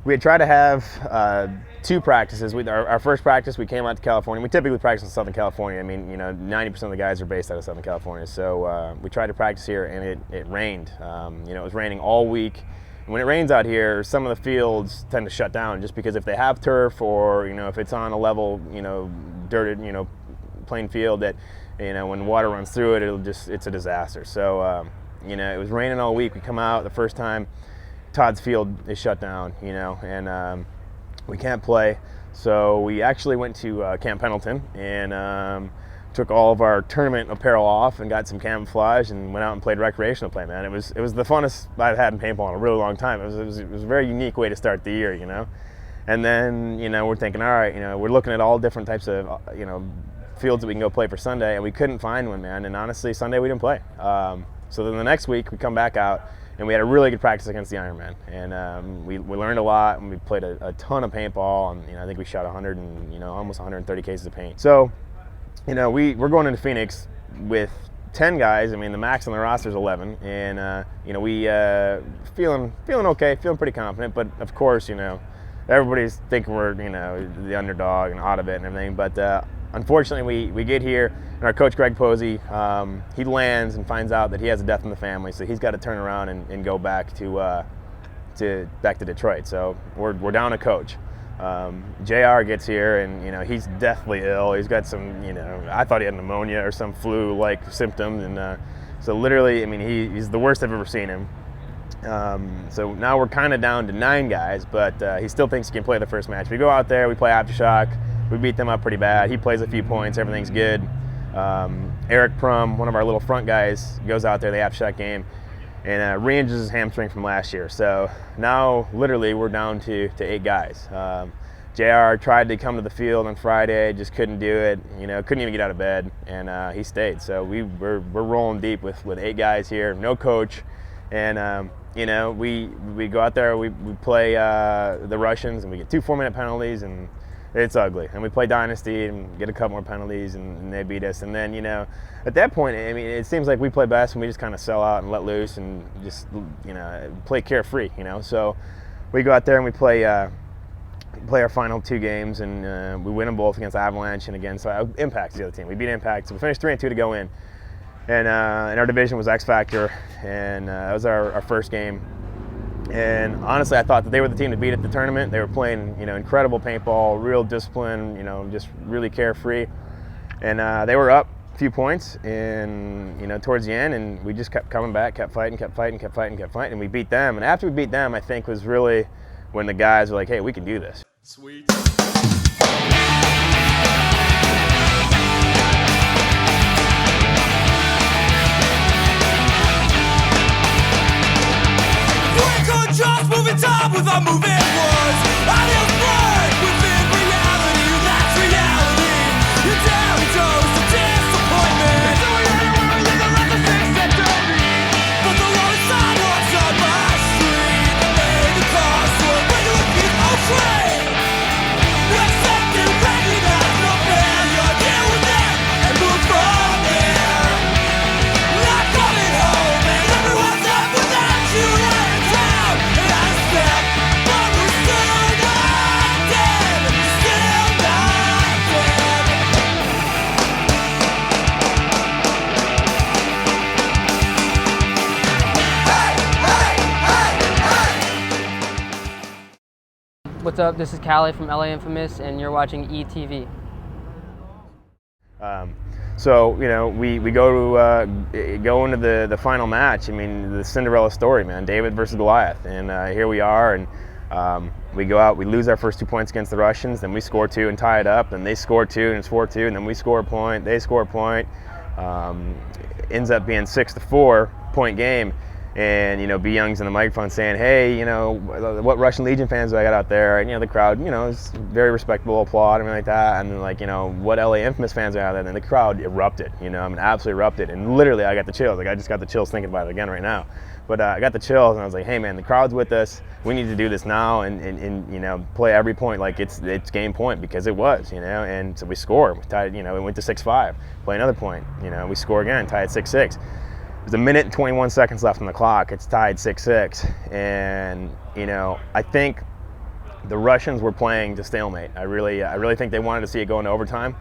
We had tried to have 2 practices. Our first practice, we came out to California. We typically practice in Southern California. I mean, 90% of the guys are based out of Southern California. So we tried to practice here, and it rained. It was raining all week. And when it rains out here, some of the fields tend to shut down just because if they have turf or, if it's on a level, dirted, plain field that, when water runs through it, it's a disaster. So, it was raining all week. We come out the first time. Todd's Field is shut down, and we can't play. So we actually went to Camp Pendleton and took all of our tournament apparel off and got some camouflage and went out and played recreational play, man. It was the funnest I've had in paintball in a really long time. It was a very unique way to start the year, And then, we're thinking, all right, we're looking at all different types of, fields that we can go play for Sunday, and we couldn't find one, man. And honestly, Sunday we didn't play. So then the next week we come back out, and we had a really good practice against the Ironman, and we learned a lot, and we played a ton of paintball, and I think we shot 100 and almost 130 cases of paint. So, we're going into Phoenix with 10 guys. I mean, the max on the roster is 11, and we feeling okay, feeling pretty confident. But of course, everybody's thinking we're the underdog and out of it and everything. But unfortunately, we get here, and our coach Greg Posey, he lands and finds out that he has a death in the family, so he's got to turn around and go back to Detroit. So we're down a coach. JR gets here, and he's deathly ill. He's got some, I thought he had pneumonia or some flu-like symptoms, and so literally, I mean, he's the worst I've ever seen him. So now we're kind of down to 9 guys, but he still thinks he can play the first match. We go out there, we play Aftershock. We beat them up pretty bad. He plays a few points, everything's good. Eric Prum, one of our little front guys, goes out there the Aftershock game and re-injures his hamstring from last year. So now literally we're down to 8 guys. JR tried to come to the field on Friday, just couldn't do it, couldn't even get out of bed, and he stayed. So we're rolling deep with 8 guys here, no coach, and we go out there, we play the Russians, and we get 2 4-minute penalties, and it's ugly. And we play Dynasty and get a couple more penalties, and they beat us. And then, at that point, I mean, it seems like we play best when we just kind of sell out and let loose and just, play carefree, So we go out there and we play our final 2 games, and we win them both against Avalanche and against Impact's the other team. We beat Impact, so we finished 3-2 to go in. And our division was X Factor, and that was our first game. And honestly, I thought that they were the team to beat at the tournament. They were playing, incredible paintball, real discipline, just really carefree. And they were up a few points, and towards the end, and we just kept coming back, kept fighting, and we beat them. And after we beat them, I think was really when the guys were like, "Hey, we can do this." Sweet. Just moving time without moving words. I feel right within reality. That's reality. You're down toes to disappointment. So you're everywhere with the rest of things that don't mean. But the lonely sidewalks on my street made the cars to a regular people train. Accept and recognize no failure. Deal with it and move from there. Not coming home and everyone's left without you. What's up? This is Callie from LA Infamous, and you're watching ETV. So we go into the final match. I mean, the Cinderella story, man. David versus Goliath, and here we are, and we go out. We lose our first 2 points against the Russians, then we score 2 and tie it up, and they score 2 and it's 4-2, and then we score a point. They score a point. Ends up being 6-4 point game. And, B. Young's in the microphone saying, "Hey, what Russian Legion fans do I got out there?" And, the crowd, is very respectable applaud, and everything like that. And then, what LA Infamous fans do I got out there? And the crowd erupted, absolutely erupted. And literally, I got the chills. I just got the chills thinking about it again right now. But I got the chills, and I was like, "Hey, man, the crowd's with us. We need to do this now and play every point like it's game point," because it was, And so we score. We tied, we went to 6-5. Play another point, we score again, tie at 6-6. There's 1 minute and 21 seconds left on the clock. It's tied 6-6. And, I think the Russians were playing to stalemate. I really think they wanted to see it go into overtime,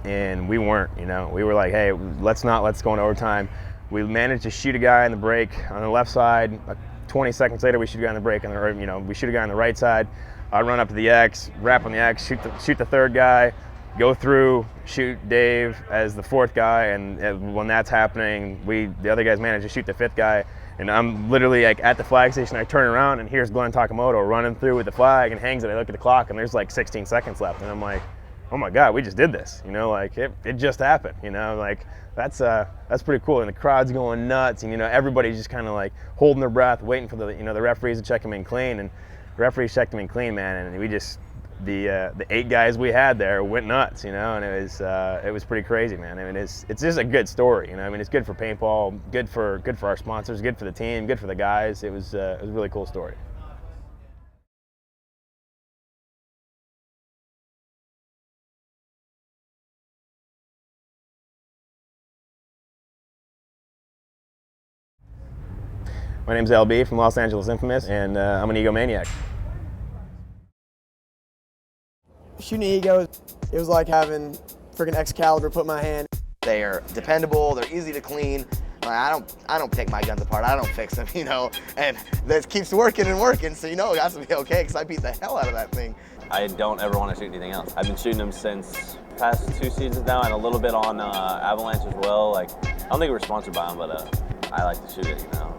and we weren't. You know, we were like, hey, let's go into overtime. We managed to shoot a guy in the break on the left side. 20 seconds later, we shoot a guy in the break, we shoot a guy on the right side. I run up to the X, wrap on the X, shoot the third guy, go through, shoot Dave as the fourth guy, and when that's happening, the other guys manage to shoot the fifth guy, and I'm literally like at the flag station. I turn around and here's Glenn Takamoto running through with the flag and hangs it. I look at the clock and there's like 16 seconds left, and I'm like, oh my God, we just did this. You know, like it just happened. You know, like that's pretty cool. And the crowd's going nuts, and you know everybody's just kind of like holding their breath, waiting for the referees to check them in clean, and the referees checked them in clean, man, and we just. The 8 guys we had there went nuts, you know, and it was pretty crazy, man. I mean, it's just a good story, you know. I mean, it's good for paintball, good for our sponsors, good for the team, good for the guys. It was a really cool story. My name's LB from Los Angeles Infamous, and I'm an egomaniac. Shooting Egos, it was like having freaking Excalibur put in my hand. They are dependable, they're easy to clean. I don't pick my guns apart, I don't fix them, you know, and this keeps working and working, so you know it has to be okay, because I beat the hell out of that thing. I don't ever want to shoot anything else. I've been shooting them since past 2 seasons now, and a little bit on Avalanche as well. Like, I don't think we're sponsored by them, but I like to shoot it, you know.